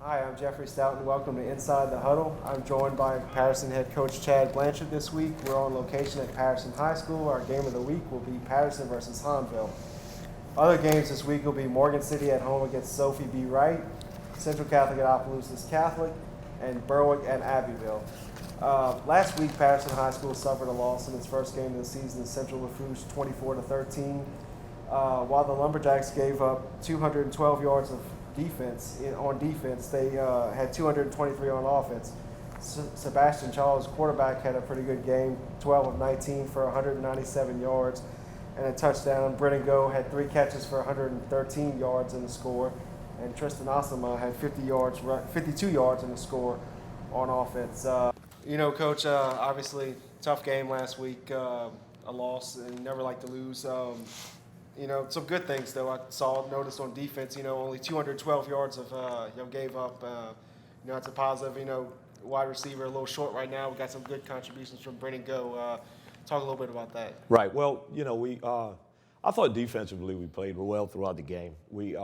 Hi, I'm Jeffrey Stoute, and welcome to Inside the Huddle. I'm joined by Patterson head coach Chad Blanchard this week. We're on location at Patterson High School. Our game of the week will be Patterson versus Hahnville. Other games this week will be Morgan City at home against Sophie B. Wright, Central Catholic at Opelousas Catholic, and Berwick at Abbeville. Last week, Patterson High School suffered a loss in its first game of the season to Central Lafourche 24-13. While the Lumberjacks gave up 212 yards of on defense, they had 223 on offense. Sebastian Charles, quarterback, had a pretty good game, 12 of 19 for 197 yards and a touchdown. Brennan Go had 3 catches for 113 yards in the score, and Tristan Osama had 52 yards in the score on offense. Coach, obviously tough game last week, a loss, and you never like to lose. Some good things though. Noticed on defense. Only 212 yards gave up. It's a positive. Wide receiver a little short right now. We got some good contributions from Brennan Go. Talk a little bit about that. Right. Well, I thought defensively we played well throughout the game. We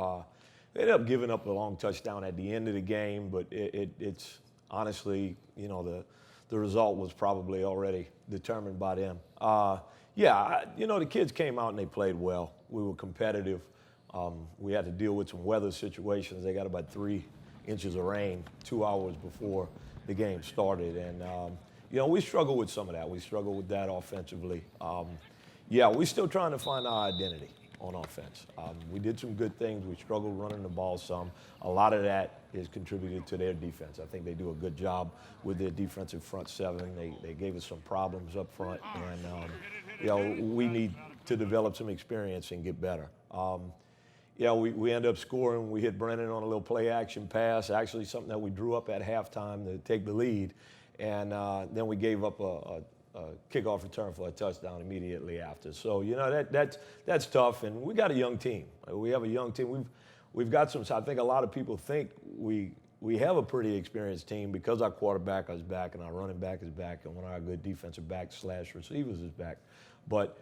ended up giving up a long touchdown at the end of the game, but it's honestly, the result was probably already determined by them. The kids came out and they played well. We were competitive. We had to deal with some weather situations. They got about 3 inches of rain 2 hours before the game started. And, we struggled with some of that. We struggled with that offensively. We're still trying to find our identity on offense. We did some good things. We struggled running the ball some. A lot of that is contributed to their defense. I think they do a good job with their defensive front seven. They gave us some problems up front, and we need to develop some experience and get better. We ended up scoring. We hit Brennan on a little play action pass, actually something that we drew up at halftime to take the lead, and then we gave up a kickoff return for a touchdown immediately after. So, that's tough, and we got a young team. We have a young team. We've got some. I think a lot of people think we have a pretty experienced team because our quarterback is back and our running back is back and one of our good defensive backs / receivers is back. But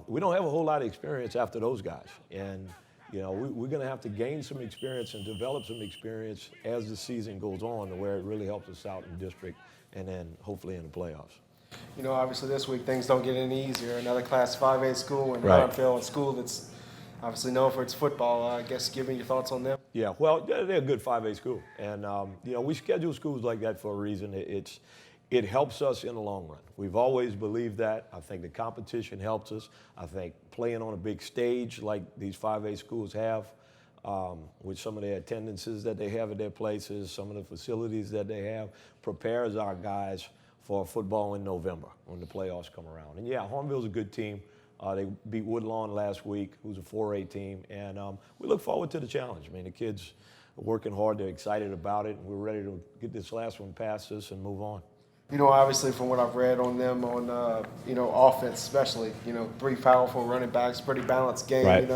we don't have a whole lot of experience after those guys. And, we're going to have to gain some experience and develop some experience as the season goes on to where it really helps us out in district and then hopefully in the playoffs. Obviously this week things don't get any easier. Another Class 5A school in Right. Hahnville, a school that's obviously known for its football. I guess give me your thoughts on them. Yeah, well, they're a good 5A school. And, we schedule schools like that for a reason. It helps us in the long run. We've always believed that. I think the competition helps us. I think playing on a big stage like these 5A schools have, with some of the attendances that they have at their places, some of the facilities that they have, prepares our guys for football in November when the playoffs come around. And Hahnville's a good team. They beat Woodlawn last week, who's a 4A team, and we look forward to the challenge. I mean, the kids are working hard. They're excited about it, and we're ready to get this last one past us and move on. Obviously from what I've read on them on, offense especially, 3 powerful running backs, pretty balanced game, Right.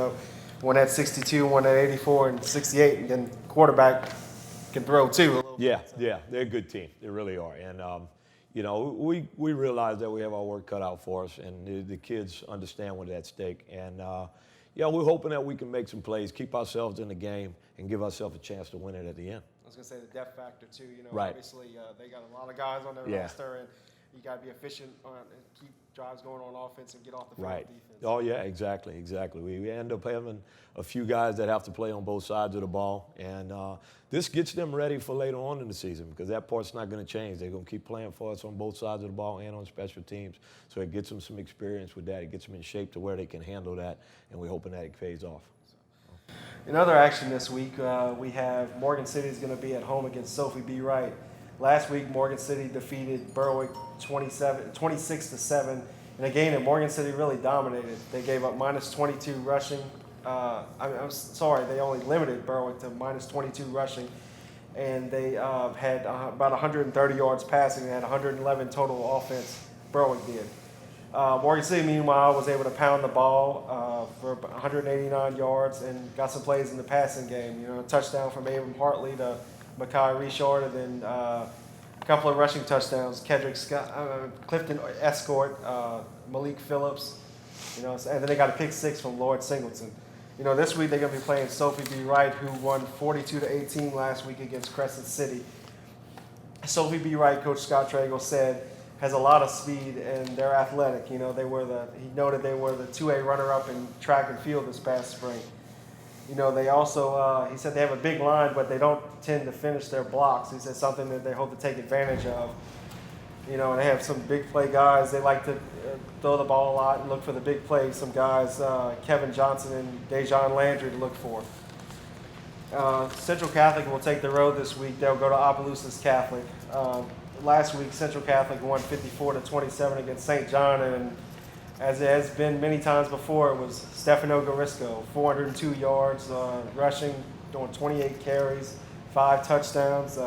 One at 62, one at 84 and 68, and then quarterback can throw too. A little Yeah, bit, so. yeah, they're a good team. They really are. And, we realize that we have our work cut out for us, and the kids understand what's at stake. And, we're hoping that we can make some plays, keep ourselves in the game, and give ourselves a chance to win it at the end. I was going to say the depth factor too. Right. Obviously they got a lot of guys on their Yeah. roster, and you got to be efficient and keep drives going on offense and get off the field Right. with defense. Oh, yeah, exactly. We end up having a few guys that have to play on both sides of the ball, and this gets them ready for later on in the season because that part's not going to change. They're going to keep playing for us on both sides of the ball and on special teams. So it gets them some experience with that. It gets them in shape to where they can handle that, and we're hoping that it pays off. In other action this week, we have Morgan City is going to be at home against Sophie B. Wright. Last week, Morgan City defeated Berwick 26-7 in a game that Morgan City really dominated. They gave up -22 rushing. I'm sorry, they only limited Berwick to -22 rushing, and they had about 130 yards passing. They had 111 total offense. Berwick did. Morgan City, meanwhile, was able to pound the ball for 189 yards and got some plays in the passing game. A touchdown from Abram Hartley to Makai Richard, and then a couple of rushing touchdowns. Kedrick Scott, Clifton Escort, Malik Phillips. And then they got a pick 6 from Lord Singleton. This week they're going to be playing Sophie B. Wright, who won 42-18 last week against Crescent City. Sophie B. Wright, Coach Scott Tragle said, has a lot of speed and they're athletic. He noted they were the 2A runner-up in track and field this past spring. They also, he said they have a big line, but they don't tend to finish their blocks. He said something that they hope to take advantage of. And they have some big play guys. They like to throw the ball a lot and look for the big plays. Some guys, Kevin Johnson and Dejan Landry, to look for. Central Catholic will take the road this week. They'll go to Opelousas Catholic. Last week, Central Catholic won 54-27 against St. John, and as it has been many times before, it was Stefano Garisco, 402 yards rushing, doing 28 carries, 5 touchdowns.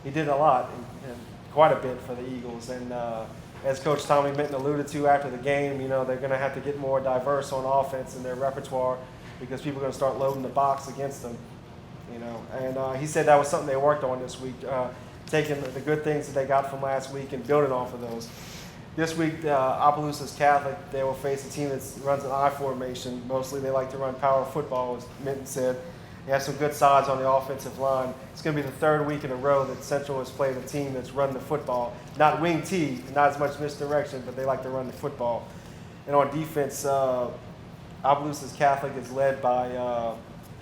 He did a lot, and quite a bit for the Eagles. And as Coach Tommy Minton alluded to after the game, they're going to have to get more diverse on offense in their repertoire because people are going to start loading the box against them. And he said that was something they worked on this week, taking the good things that they got from last week and building off of those. This week, Opelousas Catholic, they will face a team that runs an I formation. Mostly they like to run power football, as Minton said. They have some good sides on the offensive line. It's going to be the 3rd week in a row that Central has played a team that's run the football. Not wing T, not as much misdirection, but they like to run the football. And on defense, Opelousas Catholic is led by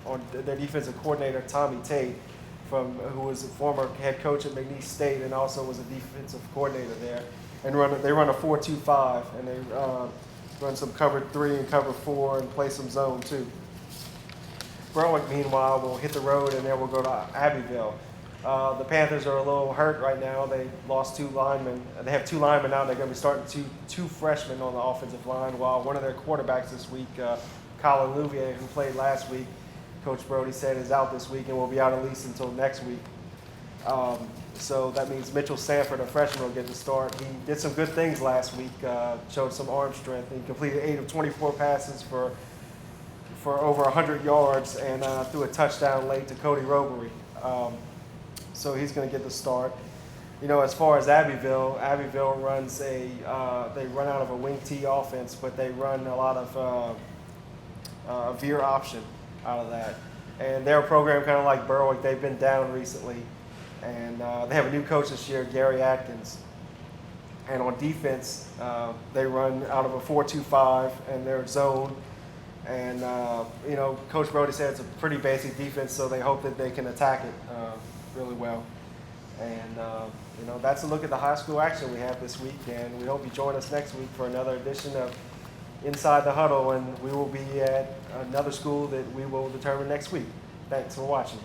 on their defensive coordinator, Tommy Tate, who was a former head coach at McNeese State and also was a defensive coordinator there. And they run a 4-2-5, and they run some cover 3 and cover 4 and play some zone 2. Berwick, meanwhile, will hit the road, and then we'll go to Abbeville. The Panthers are a little hurt right now. They lost 2 linemen. They have 2 linemen now. They're going to be starting two freshmen on the offensive line, while one of their quarterbacks this week, Colin Louvier, who played last week, Coach Brody said is out this week and will be out at least until next week. So that means Mitchell Sanford, a freshman, will get the start. He did some good things last week, showed some arm strength. He completed 8 of 24 passes for over 100 yards and threw a touchdown late to Cody Robery. So he's going to get the start. As far as Abbeville runs they run out of a wing T offense, but they run a lot of a veer option out of that. And their program, kind of like Berwick, they've been down recently. And they have a new coach this year, Gary Atkins. And on defense, they run out of a 4-2-5 and they're zone. And, Coach Brody said it's a pretty basic defense, so they hope that they can attack it really well. And, that's a look at the high school action we have this week. And we hope you join us next week for another edition of Inside the Huddle. And we will be at another school that we will determine next week. Thanks for watching.